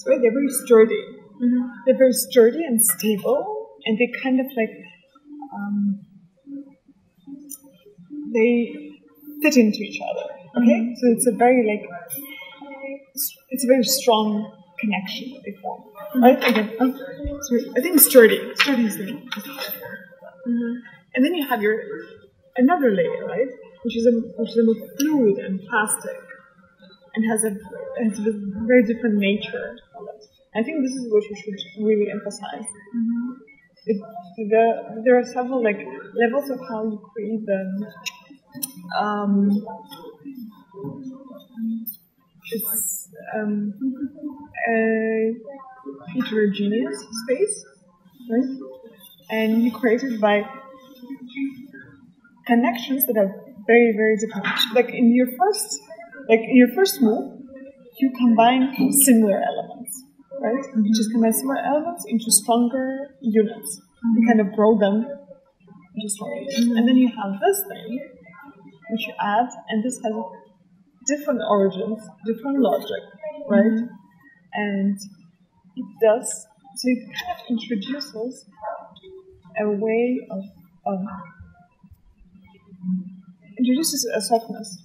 right? They're very sturdy. They're very sturdy and stable, and they kind of like they fit into each other. Okay, so it's a very strong connection that they form. Right? Again, I think sturdy. Sturdy is the name. And then you have your another layer, right? Which is a more fluid and plastic, and has a very different nature of it. I think this is what you should really emphasize. There are several like levels of how you create the it's a heterogeneous space, right? And you create it by connections that are very, very different. Like in your first move, you combine similar elements, right? You just combine similar elements into stronger units. You kind of grow them into stronger units. And then you have this thing, which you add, and this has different origins, different logic, right? And it kind of introduces a way of introduces a softness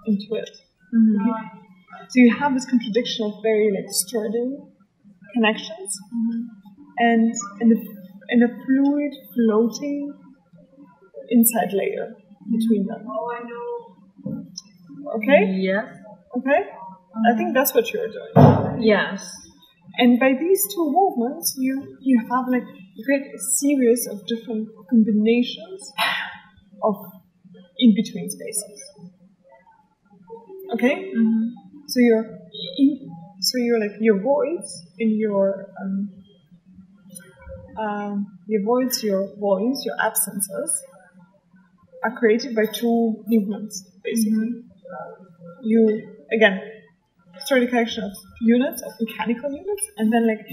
into it. So you have this contradiction of very like sturdy connections, and in a fluid, floating inside layer between them. Okay? Yes. Okay? I think that's what you're doing. Yes. And by these two movements, you have like you create a series of different combinations of in between spaces. Okay? So you're like your voids in your voids, your absences are created by two movements, basically. You again start a collection of units, of mechanical units, and then like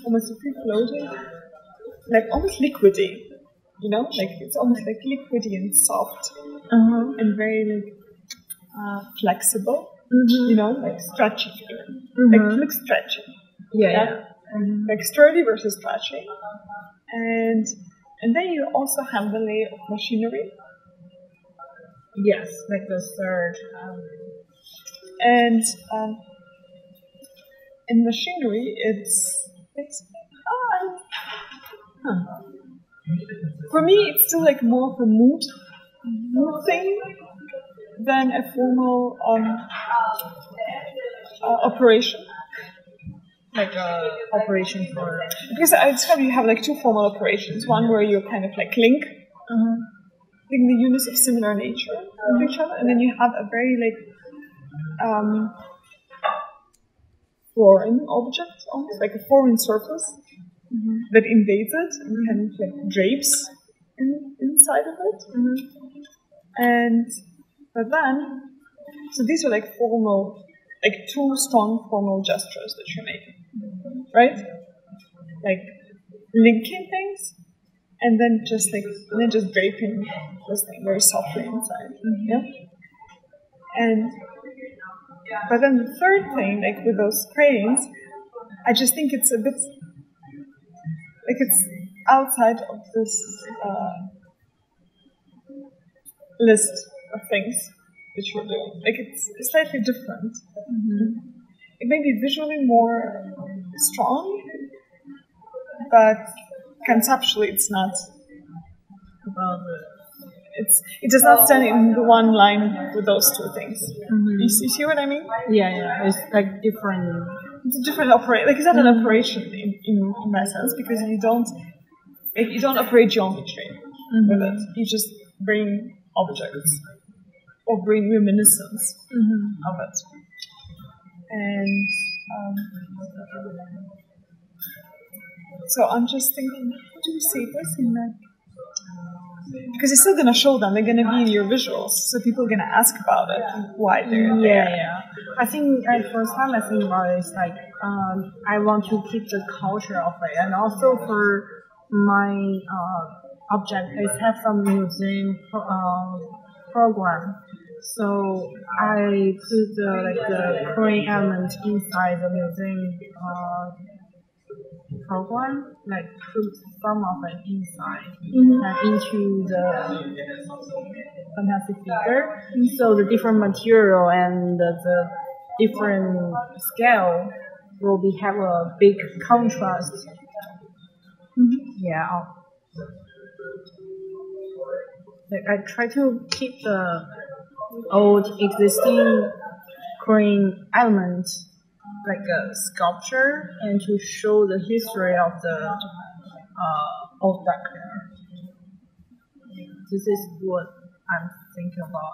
almost a free floating, like almost liquidy, you know, like it's almost like liquidy and soft, and very like flexible, you know, like stretchy feeling, like it looks stretchy, like sturdy versus stretchy, and then you also have the layer of machinery. Yes, like the third. And in machinery, it's for me, it's still like more of a mood thing than a formal operation. Like operation for. Because I describe you have like two formal operations. One where you kind of like link the units of similar nature to each other, and then you have a very like foreign object, almost like a foreign surface that invades it and kind of like drapes inside of it. But then, so these are like formal, like two strong formal gestures that you're making, right? Like linking things, and then just draping this thing very softly inside. But then the third thing, like with those cranes, I just think it's a bit like it's outside of this list of things that you're doing. Like it's slightly different. It may be visually more strong, but conceptually it's not. It does not stand in the one line with those two things. You see what I mean? Yeah. It's like different. It's a different operation. Like it's not an operation in that sense, because you don't operate geometry with it. You just bring objects or bring reminiscence of it. And so I'm just thinking, how do you say this in that? Because you're still going to show them, they're going to be in your visuals, so people are going to ask about it, why they're there. Yeah. I think at first time I think about it is like, I want to keep the culture of it, and also for my object, it have some museum program. So I put the crane element inside the museum program, like put some of it inside and into the fantastic figure. So the different material and the different scale will be have a big contrast. Yeah. Like I try to keep the old existing crane element like a sculpture and to show the history of the old duckling. This is what I'm thinking about.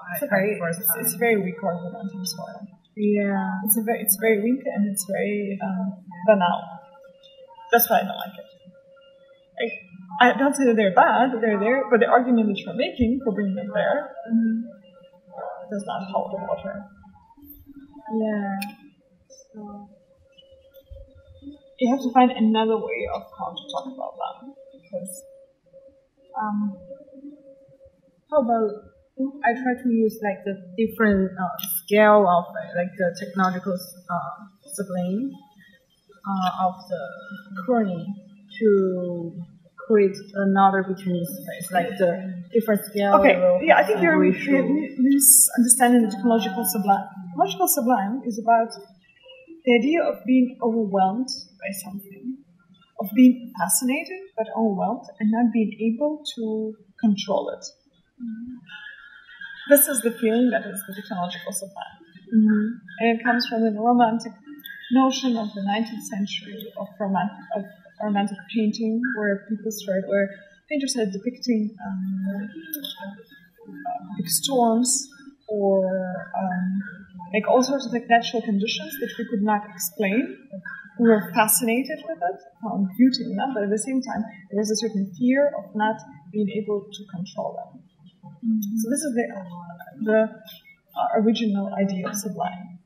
It's very weak argument as well. Yeah. It's very weak and it's very banal. That's why I don't like it. I don't say that they're bad, they're there, but the argument that you're making for bringing them there does not hold the water. Yeah. So you have to find another way of how to talk about them. Because how about I try to use like the different scale of like the technological sublime of the crane to create another between space, like the different scale. Okay, yeah, I think you're misunderstanding the technological sublime. Technological sublime is about the idea of being overwhelmed by something, of being fascinated but overwhelmed and not being able to control it. This is the feeling that is the technological sublime. And it comes from the romantic notion of the 19th century of romantic painting, where painters started depicting big storms or like all sorts of like natural conditions that we could not explain. We were fascinated with it, found beauty in them, but at the same time there was a certain fear of not being able to control them. So this is the original idea of sublime.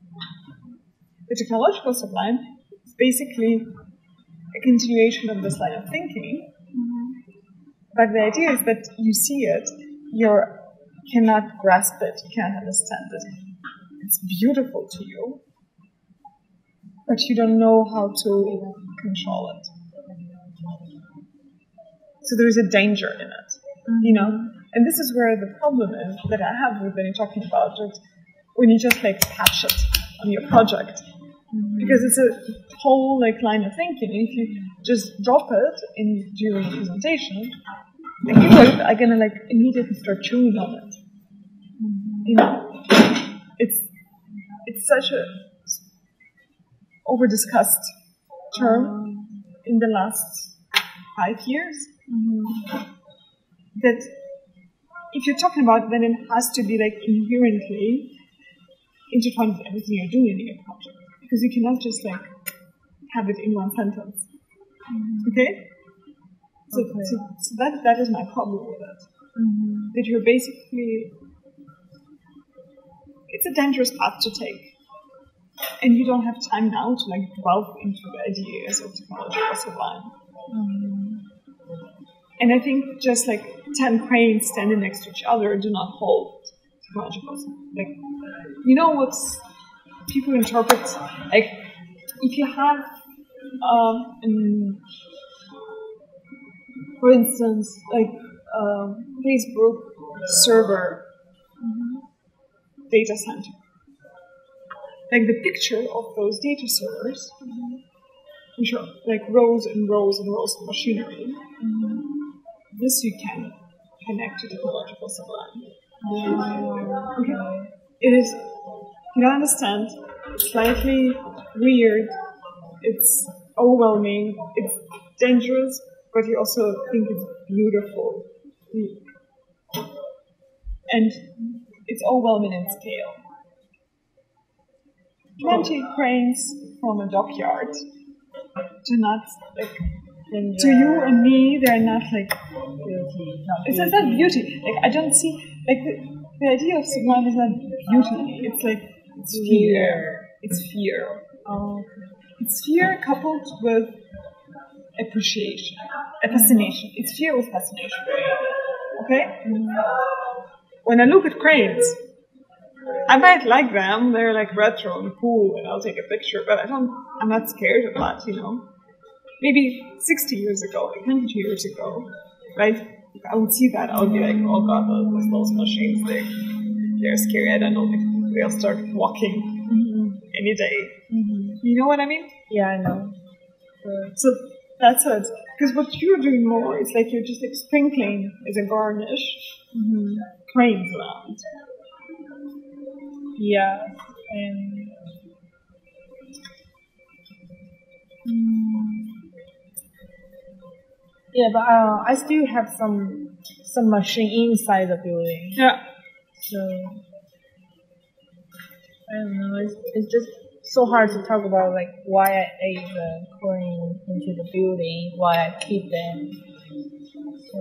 The technological sublime is basically a continuation of this line of thinking, but the idea is that you see it, you cannot grasp it, you can't understand it. It's beautiful to you, but you don't know how to control it. So there is a danger in it, you know? And this is where the problem is that I have with when you're talking about it, when you just like patch it on your project. Because it's a whole like line of thinking. If you just drop it during the presentation, the people are gonna like immediately start chewing on it. You know, it's such a over-discussed term in the last 5 years that if you're talking about, then it has to be like inherently intertwined with everything you're doing in your project. Because you cannot just like have it in one sentence. Okay? So that is my problem with it. That you're basically, it's a dangerous path to take. And you don't have time now to like delve into the ideas of technological sublime. And I think just like 10 cranes standing next to each other do not hold technological sublime. Like, you know what's people interpret, like, if you have, for instance, like Facebook server data center, like the picture of those data servers, which are like rows and rows and rows of machinery, this you can connect to technological sublime. Okay, it is. You don't understand, it's slightly weird, it's overwhelming, it's dangerous, but you also think it's beautiful. And it's overwhelming in scale. 20 cranes from a dockyard do not, like, to you and me, they're not like beauty. It's not beauty. Like, I don't see, like, the idea of sublime is not beauty, it's like, it's fear. It's fear. It's fear coupled with appreciation, a fascination. It's fear with fascination. Okay? When I look at cranes, I might like them. They're like retro and cool, and I'll take a picture. But I'm not scared of that, you know. Maybe 60 years ago, like 100 years ago, right? If I would see that, I would be like, oh god, those machines, they're scary. I don't know if they'll start walking any day. You know what I mean? Yeah, I know. So that's it. Because what you're doing more is like you're just like sprinkling as a garnish cranes around. Yeah, and yeah, but I still have some machine inside the building. Yeah. So I don't know. It's just so hard to talk about like why I ate the coin into the building, why I keep them. So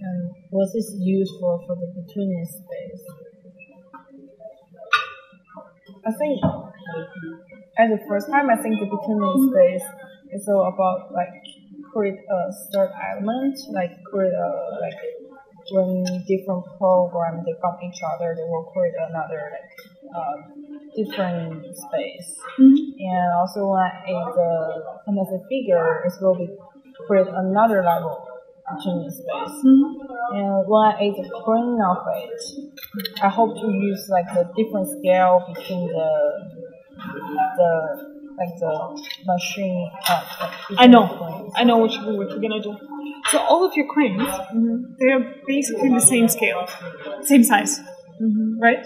and was this useful for the between space? I think at the first time, I think the between space is all about like create a third element, like create a like when different programs they from each other, they will create another like different space. And also when I add the fantasy figure, it will be create another level between the space. And when I add the crane of it, I hope to use like the different scale between the machine. I know what you're gonna do. So all of your cranes, they're basically the same scale, same size, right?